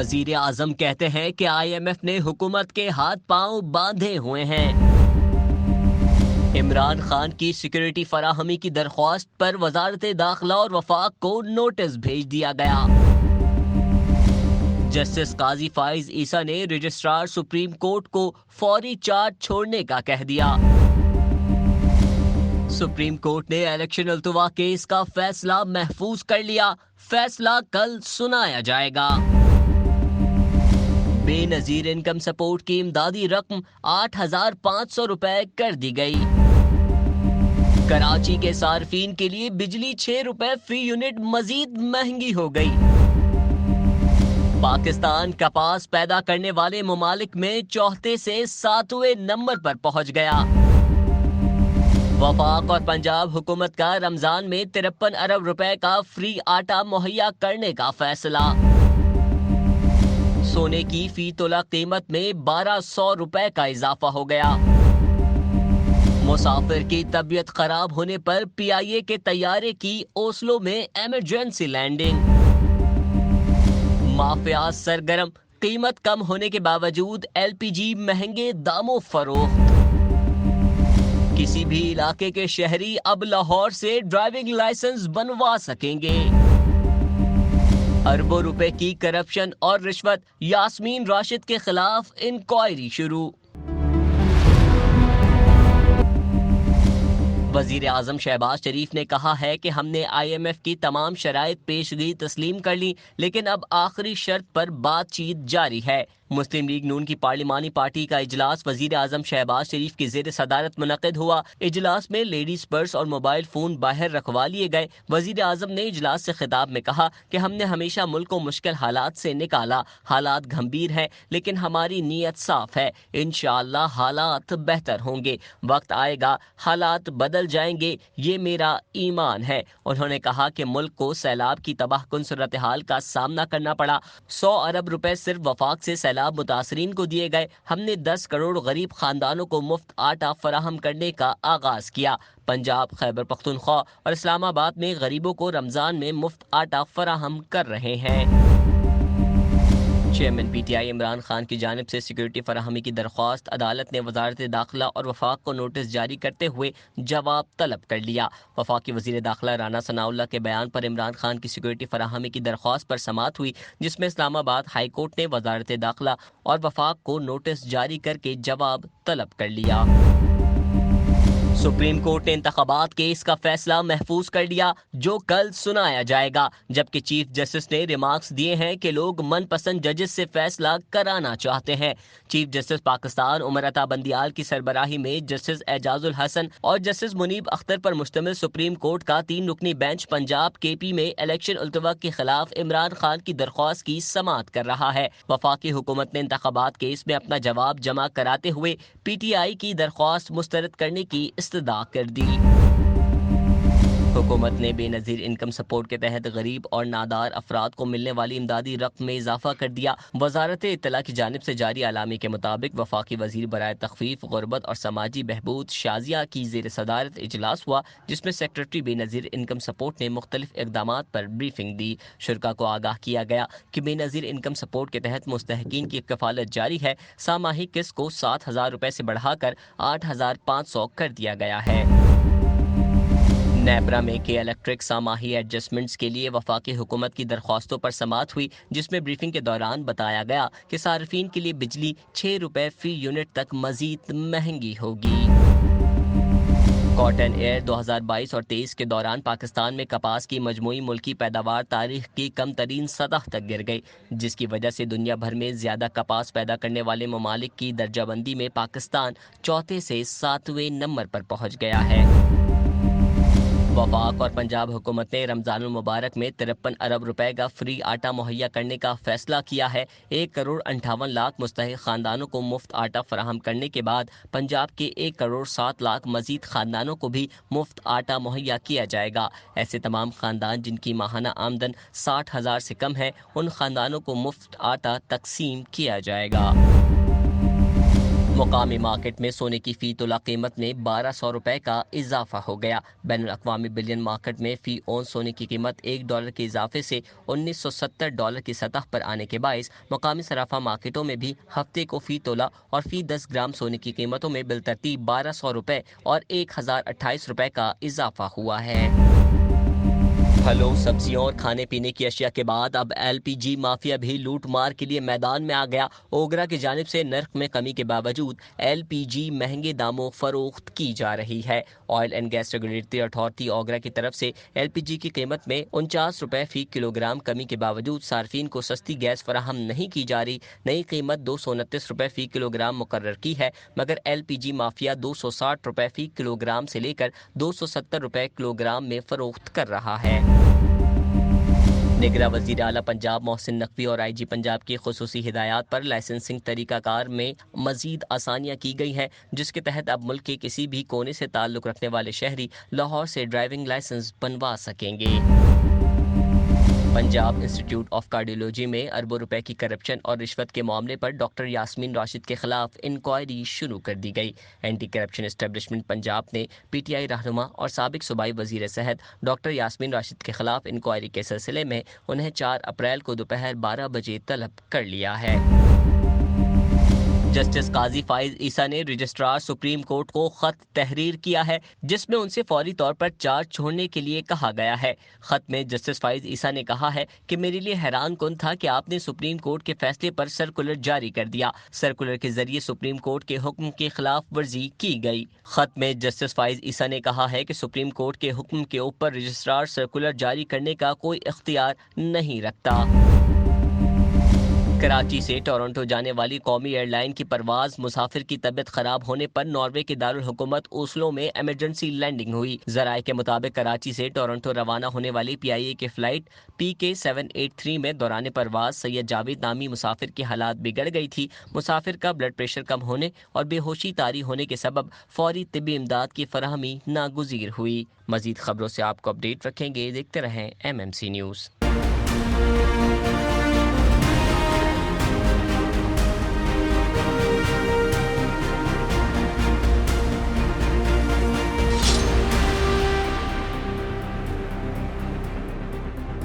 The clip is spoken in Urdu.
وزیر اعظم کہتے ہیں کہ آئی ایم ایف نے حکومت کے ہاتھ پاؤں باندھے ہوئے ہیں۔ عمران خان کی سیکیورٹی فراہمی کی درخواست پر وزارت داخلہ اور وفاق کو نوٹس بھیج دیا گیا۔ جسٹس قاضی فائز عیسیٰ نے رجسٹرار سپریم کورٹ کو فوری چارج چھوڑنے کا کہہ دیا۔ سپریم کورٹ نے الیکشن التوا کیس کا فیصلہ محفوظ کر لیا، فیصلہ کل سنایا جائے گا۔ بے نظیر انکم سپورٹ کی امدادی رقم 8,500 روپے کر دی گئی۔ کراچی کے صارفین کے لیے بجلی 6 روپے فی یونٹ مزید مہنگی ہو گئی۔ پاکستان کپاس پیدا کرنے والے ممالک میں چوتھے سے 7ویں نمبر پر پہنچ گیا۔ وفاق اور پنجاب حکومت کا رمضان میں 53 ارب روپے کا فری آٹا مہیا کرنے کا فیصلہ۔ سونے کی فی تولہ قیمت میں 1,200 روپے کا اضافہ ہو گیا۔ مسافر کی طبیعت خراب ہونے پر پی آئی اے کے طیارے کی اوسلو میں ایمرجنسی لینڈنگ۔ مافیات سرگرم، قیمت کم ہونے کے باوجود ایل پی جی مہنگے داموں فروخت۔ کسی بھی علاقے کے شہری اب لاہور سے ڈرائیونگ لائسنس بنوا سکیں گے۔ اربوں روپے کی کرپشن اور رشوت، یاسمین راشد کے خلاف انکوائری شروع۔ وزیر اعظم شہباز شریف نے کہا ہے کہ ہم نے آئی ایم ایف کی تمام شرائط پیشگی تسلیم کر لی، لیکن اب آخری شرط پر بات چیت جاری ہے۔ مسلم لیگ نون کی پارلیمانی پارٹی کا اجلاس وزیر اعظم شہباز شریف کی زیر صدارت منعقد ہوا۔ اجلاس میں لیڈیز پرس اور موبائل فون باہر رکھوا لیے گئے۔ وزیر اعظم نے اجلاس سے خطاب میں کہا کہ ہم نے ہمیشہ ملک کو مشکل حالات سے نکالا۔ حالات گھمبیر ہیں لیکن ہماری نیت صاف ہے، انشاءاللہ حالات بہتر ہوں گے، وقت آئے گا حالات بدل جائیں گے، یہ میرا ایمان ہے۔ انہوں نے کہا کہ ملک کو سیلاب کی تباہ کن صورتحال کا سامنا کرنا پڑا۔ 100 ارب روپے صرف وفاق سے سیلاب متاثرین کو دیے گئے۔ ہم نے 10 کروڑ غریب خاندانوں کو مفت آٹا فراہم کرنے کا آغاز کیا۔ پنجاب، خیبر پختونخوا اور اسلام آباد میں غریبوں کو رمضان میں مفت آٹا فراہم کر رہے ہیں۔ Chairman P T I Imran Khan کی جانب سے سیکیورٹی فراہمی کی درخواست، عدالت نے وزارت داخلہ اور وفاق کو نوٹس جاری کرتے ہوئے جواب طلب کر لیا۔ وفاقی وزیر داخلہ رانا ثناءاللہ کے بیان پر عمران خان کی سیکیورٹی فراہمی کی درخواست پر سماعت ہوئی، جس میں اسلام آباد ہائی کورٹ نے وزارت داخلہ اور وفاق کو نوٹس جاری کر کے جواب طلب کر لیا۔ سپریم کورٹ نے انتخابات کیس کا فیصلہ محفوظ کر لیا، جو کل سنایا جائے گا، جبکہ چیف جسٹس نے ریمارکس دیے ہیں کہ لوگ من پسند ججز سے فیصلہ کرانا چاہتے ہیں۔ چیف جسٹس پاکستان عمر عطا بندیال کی سربراہی میں جسٹس اعجاز الحسن اور جسٹس منیب اختر پر مشتمل سپریم کورٹ کا 3 رکنی بینچ پنجاب کے پی میں الیکشن التوا کے خلاف عمران خان کی درخواست کی سماعت کر رہا ہے۔ وفاقی حکومت نے انتخابات کیس میں اپنا جواب جمع کراتے ہوئے پی ٹی آئی کی درخواست مسترد کرنے کی استدعا کر دی۔ حکومت نے بے نظیر انکم سپورٹ کے تحت غریب اور نادار افراد کو ملنے والی امدادی رقم میں اضافہ کر دیا۔ وزارت اطلاع کی جانب سے جاری اعلامیے کے مطابق وفاقی وزیر برائے تخفیف غربت اور سماجی بہبود شازیہ کی زیر صدارت اجلاس ہوا، جس میں سیکریٹری بے نظیر انکم سپورٹ نے مختلف اقدامات پر بریفنگ دی۔ شرکاء کو آگاہ کیا گیا کہ بے نظیر انکم سپورٹ کے تحت مستحقین کی کفالت جاری ہے۔ ساماہی قسط کو 7,000 روپے سے بڑھا کر 8,500 کر دیا گیا ہے۔ نیپرا میں کے الیکٹرک ساماہی ایڈجسٹمنٹس کے لیے وفاقی حکومت کی درخواستوں پر سماعت ہوئی، جس میں بریفنگ کے دوران بتایا گیا کہ صارفین کے لیے بجلی 6 روپے فی یونٹ تک مزید مہنگی ہوگی۔ کاٹن ایئر 2022 اور 23 کے دوران پاکستان میں کپاس کی مجموعی ملکی پیداوار تاریخ کی کم ترین سطح تک گر گئی، جس کی وجہ سے دنیا بھر میں زیادہ کپاس پیدا کرنے والے ممالک کی درجہ بندی میں پاکستان چوتھے سے 7ویں نمبر پر پہنچ گیا ہے۔ وفاق اور پنجاب حکومت نے رمضان المبارک میں 53 ارب روپے کا فری آٹا مہیا کرنے کا فیصلہ کیا ہے۔ 1 کروڑ 58 لاکھ مستحق خاندانوں کو مفت آٹا فراہم کرنے کے بعد پنجاب کے 1 کروڑ 7 لاکھ مزید خاندانوں کو بھی مفت آٹا مہیا کیا جائے گا۔ ایسے تمام خاندان جن کی ماہانہ آمدن 60,000 سے کم ہے، ان خاندانوں کو مفت آٹا تقسیم کیا جائے گا۔ مقامی مارکیٹ میں سونے کی فی تولہ قیمت میں 1200 روپے کا اضافہ ہو گیا۔ بین الاقوامی بلین مارکیٹ میں فی اون سونے کی قیمت $1 کے اضافے سے $1970 کی سطح پر آنے کے باعث مقامی صرافہ مارکیٹوں میں بھی ہفتے کو فی تولہ اور فی 10 گرام سونے کی قیمتوں میں بالترتیب 1200 روپے اور 1028 روپے کا اضافہ ہوا ہے۔ پھلوں، سبزیوں اور کھانے پینے کی اشیاء کے بعد اب LPG مافیا بھی لوٹ مار کے لیے میدان میں آ گیا۔ اوگرا کی جانب سے نرخ میں کمی کے باوجود LPG مہنگے داموں فروخت کی جا رہی ہے۔ Oil and gas regulatory authority OGRA کی طرف سے LPG کی قیمت میں 49 روپے فی کلو گرام کمی کے باوجود صارفین کو سستی گیس فراہم نہیں کی جا رہی۔ نئی قیمت 229 روپے فی کلو گرام مقرر کی ہے، مگر LPG مافیا 260 روپے فی کلو گرام سے لے کر 270 روپے کلو گرام میں فروخت کر رہا ہے۔ نگراں وزیر اعلیٰ پنجاب محسن نقوی اور IG پنجاب کی خصوصی ہدایات پر لائسنسنگ طریقہ کار میں مزید آسانیاں کی گئی ہیں، جس کے تحت اب ملک کے کسی بھی کونے سے تعلق رکھنے والے شہری لاہور سے ڈرائیونگ لائسنس بنوا سکیں گے۔ پنجاب انسٹیٹیوٹ آف کارڈیولوجی میں اربوں روپے کی کرپشن اور رشوت کے معاملے پر ڈاکٹر یاسمین راشد کے خلاف انکوائری شروع کر دی گئی۔ اینٹی کرپشن اسٹیبلشمنٹ پنجاب نے PTI رہنما اور سابق صوبائی وزیر صحت ڈاکٹر یاسمین راشد کے خلاف انکوائری کے سلسلے میں انہیں 4 اپریل کو دوپہر 12 بجے طلب کر لیا ہے۔ جسٹس قاضی فائز عیسیٰ نے رجسٹرار سپریم کورٹ کو خط تحریر کیا ہے، جس میں ان سے فوری طور پر چارج چھوڑنے کے لیے کہا گیا ہے۔ خط میں جسٹس فائز عیسیٰ نے کہا ہے کہ میرے لیے حیران کن تھا کہ آپ نے سپریم کورٹ کے فیصلے پر سرکولر جاری کر دیا۔ سرکولر کے ذریعے سپریم کورٹ کے حکم کی خلاف ورزی کی گئی۔ خط میں جسٹس فائز عیسیٰ نے کہا ہے کہ سپریم کورٹ کے حکم کے اوپر رجسٹرار سرکولر جاری کرنے کا کوئی اختیار نہیں رکھتا۔ کراچی سے ٹورنٹو جانے والی قومی ایئر لائن کی پرواز مسافر کی طبیعت خراب ہونے پر ناروے کے دارالحکومت اوسلو میں ایمرجنسی لینڈنگ ہوئی۔ ذرائع کے مطابق کراچی سے ٹورنٹو روانہ ہونے والی PIA کی فلائٹ PK783 میں دوران پرواز سید جاوید نامی مسافر کی حالات بگڑ گئی تھی۔ مسافر کا بلڈ پریشر کم ہونے اور بے ہوشی طاری ہونے کے سبب فوری طبی امداد کی فراہمی ناگزیر ہوئی۔ مزید خبروں سے آپ کو اپڈیٹ رکھیں گے، دیکھتے رہیں MMC نیوز۔